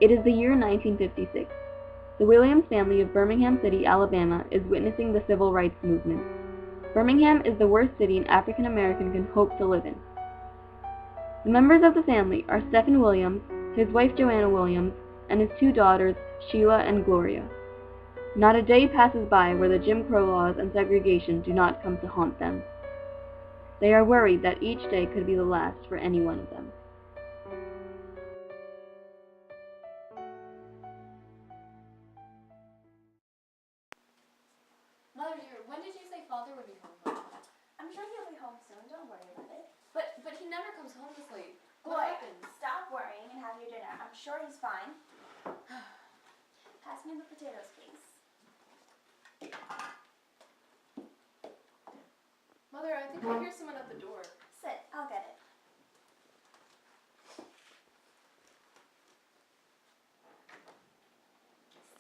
It is the year 1956. The Williams family of Birmingham City, Alabama, is witnessing the civil rights movement. Birmingham is the worst city an African American can hope to live in. The members of the family are Stephen Williams, his wife Joanna Williams, and his two daughters, Sheila and Gloria. Not a day passes by where the Jim Crow laws and segregation do not come to haunt them. They are worried that each day could be the last for any one of them. Mother dear, when did you say Father would be home by? I'm sure he'll be home soon, don't worry about it. But he never comes home this late. Boy, What happened? stop worrying and have your dinner. I'm sure he's fine. Pass me the potatoes, please. Mother, I think I hear someone at the door. Sit, I'll get it.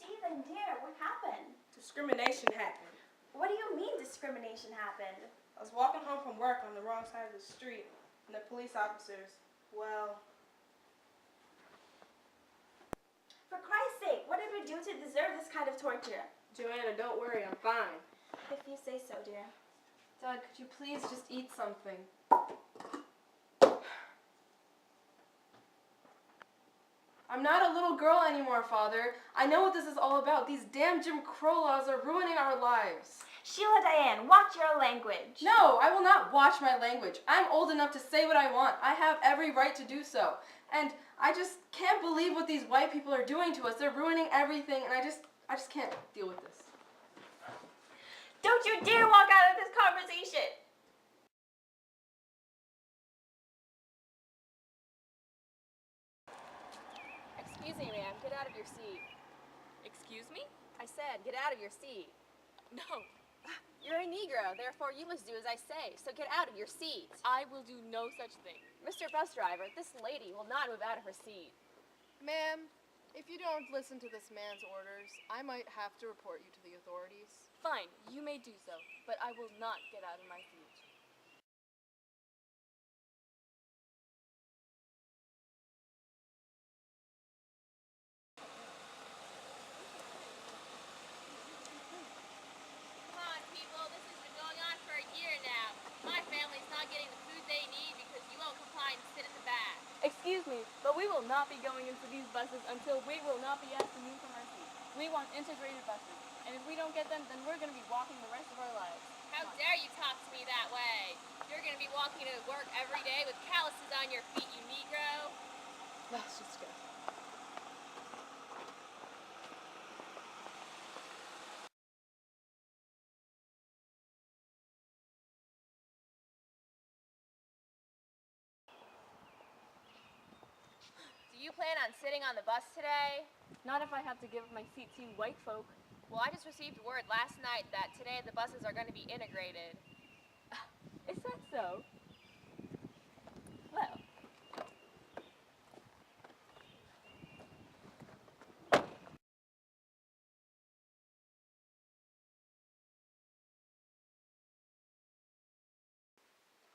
Stephen, dear, what happened? Discrimination happened. What do you mean discrimination happened? I was walking home from work on the wrong side of the street, and the police officers, well... For Christ's sake, what did we do to deserve this kind of torture? Joanna, don't worry, I'm fine. If you say so, dear. Dad, could you please just eat something? I'm not a little girl anymore, Father. I know what this is all about. These damn Jim Crow laws are ruining our lives. Sheila Diane, watch your language. No, I will not watch my language. I'm old enough to say what I want. I have every right to do so. And I just can't believe what these white people are doing to us. They're ruining everything, and I just can't deal with this. Don't you dare walk out of this conversation! Excuse me, ma'am. Get out of your seat. Excuse me? I said, get out of your seat. No. You're a Negro, therefore you must do as I say, so get out of your seat. I will do no such thing. Mr. Bus Driver, this lady will not move out of her seat. Ma'am, if you don't listen to this man's orders, I might have to report you to the authorities. Fine, you may do so, but I will not get out of my seat. Come on, people, this has been going on for a year now. My family's not getting the food they need because you won't comply and sit in the back. Excuse me, but we will not be going into these buses until we will not be asked to move from our seats. We want integrated buses, and if we don't get them, then we're going to be walking the rest of our lives. How dare you talk to me that way? You're going to be walking to work every day with calluses on your feet, you Negro. Let's just go. Do you plan on sitting on the bus today? Not if I have to give up my seat to you white folk. Well, I just received word last night that today the buses are going to be integrated. Is that so? Well.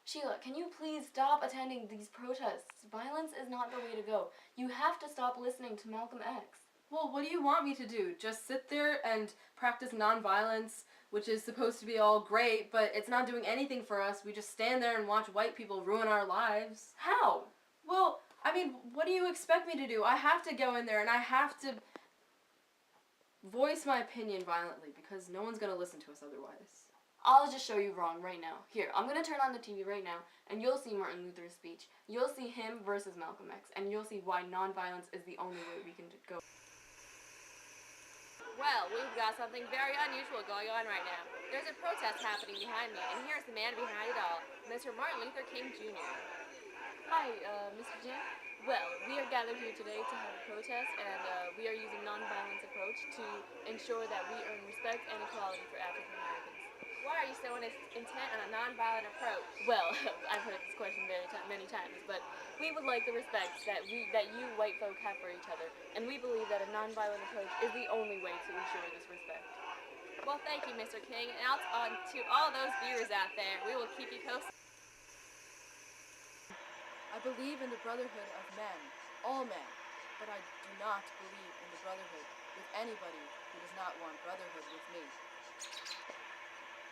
Sheila, can you please stop attending these protests? Violence is not the way to go. You have to stop listening to Malcolm X. Well, what do you want me to do? Just sit there and practice nonviolence, which is supposed to be all great, but it's not doing anything for us. We just stand there and watch white people ruin our lives. How? Well, I mean, what do you expect me to do? I have to go in there and I have to voice my opinion violently because no one's going to listen to us otherwise. I'll just show you wrong right now. Here, I'm going to turn on the TV right now, and you'll see Martin Luther's speech. You'll see him versus Malcolm X, and you'll see why nonviolence is the only way we can go. Well, we've got something very unusual going on right now. There's a protest happening behind me, and here's the man behind it all, Mr. Martin Luther King Jr. Hi, Mr. Jim. Well, we are gathered here today to have a protest, and we are using nonviolence approach to ensure that we earn respect and equality for African Americans. Why are you so intent on a nonviolent approach? Well, I've heard this question many times, but we would like the respect that you white folk have for each other, and we believe that a nonviolent approach is the only way to ensure this respect. Well, thank you, Mr. King, and to all those viewers out there, we will keep you posted. I believe in the brotherhood of men, all men, but I do not believe in the brotherhood with anybody who does not want brotherhood with me.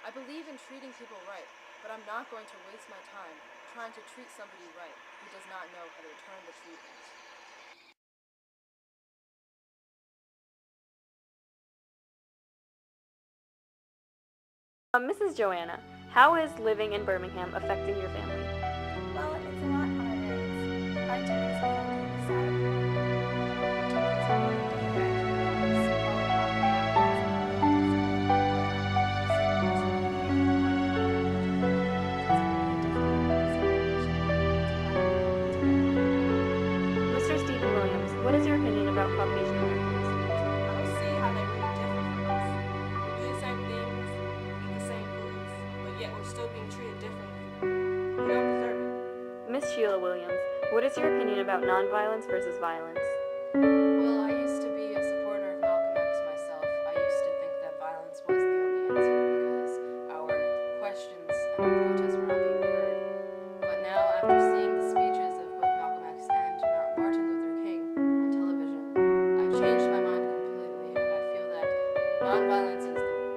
I believe in treating people right, but I'm not going to waste my time trying to treat somebody right who does not know how to return the treatment. Mrs. Joanna, how is living in Birmingham affecting your family? Well, it's a lot harder. It's hard to raise a family beside two kids who both have different backgrounds, falling off and Mr. Stephen Williams, what is your opinion about Caucasian Americans? I don't see how they really differ from us. We do the same things, eat the same foods, but yet we're still being treated differently. We don't deserve it. Miss Sheila Williams, what is your opinion about nonviolence versus violence? Well, I used to be a supporter of Malcolm X myself. I used to think that violence was the only answer because our questions and our protests were not being heard. But now, after seeing the speeches of both Malcolm X and Martin Luther King on television, I've changed my mind completely, and I feel that nonviolence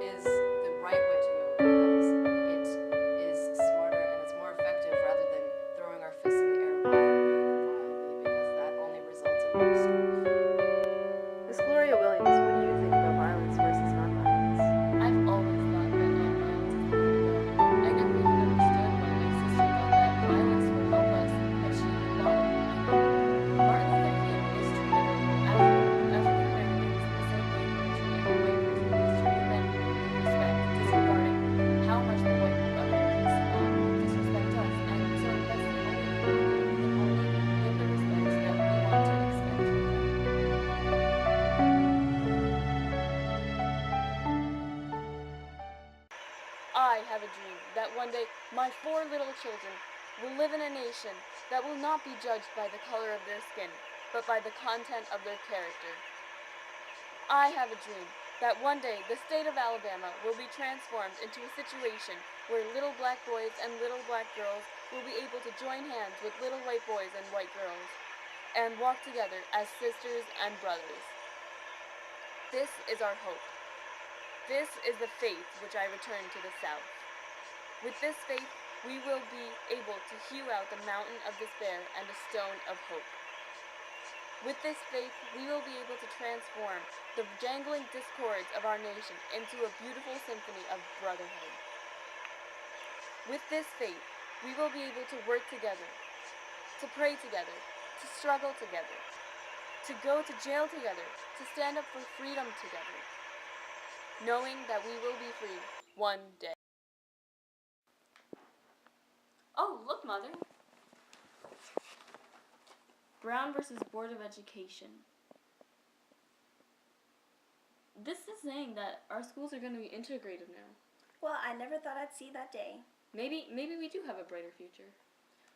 is the right way to go because it is smarter and it's more effective rather than throwing our fists in the air wildly because that only results in more strife. Miss Gloria Williams, what do you think about violence versus nonviolence? I've always thought that nonviolence is the way to go. I never even understood why my sister thought that violence would help us achieve equality. Martin Luther King is treated African Americans the same way we treat a white person. He's treated them with respect, disregarding how much the white Americans disrespect us. And so that's the only way we can only give the respect that we want to expect from them. I have a dream that one day my 4 little children will live in a nation that will not be judged by the color of their skin, but by the content of their character. I have a dream that one day the state of Alabama will be transformed into a situation where little black boys and little black girls will be able to join hands with little white boys and white girls and walk together as sisters and brothers. This is our hope. This is the faith which I return to the South. With this faith, we will be able to hew out the mountain of despair and the stone of hope. With this faith, we will be able to transform the jangling discords of our nation into a beautiful symphony of brotherhood. With this faith, we will be able to work together, to pray together, to struggle together, to go to jail together, to stand up for freedom together, knowing that we will be free one day. Oh, look, Mother. Brown versus Board of Education. This is saying that our schools are going to be integrative now. Well, I never thought I'd see that day. Maybe we do have a brighter future.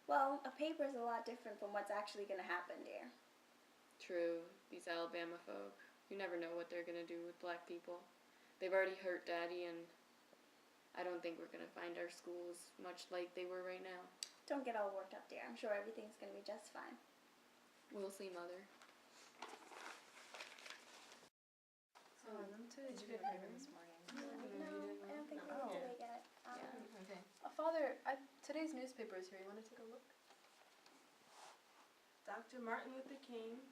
Well, a paper is a lot different from what's actually going to happen, dear. True, these Alabama folk. You never know what they're going to do with black people. They've already hurt Daddy, and I don't think we're going to find our schools much like they were right now. Don't get all worked up, dear. I'm sure everything's going to be just fine. We'll see, Mother. Did you get a paper this morning? No, I don't think we're going to get it. Okay. Father, today's newspaper is here. You want to take a look? Dr. Martin Luther King,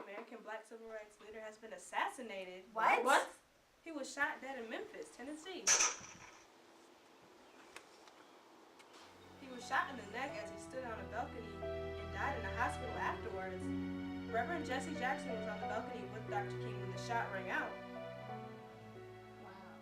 American black civil rights leader, has been assassinated. What? He was shot dead in Memphis, Tennessee. He was shot in the neck as he stood on a balcony and died in the hospital afterwards. Reverend Jesse Jackson was on the balcony with Dr. King when the shot rang out. Wow.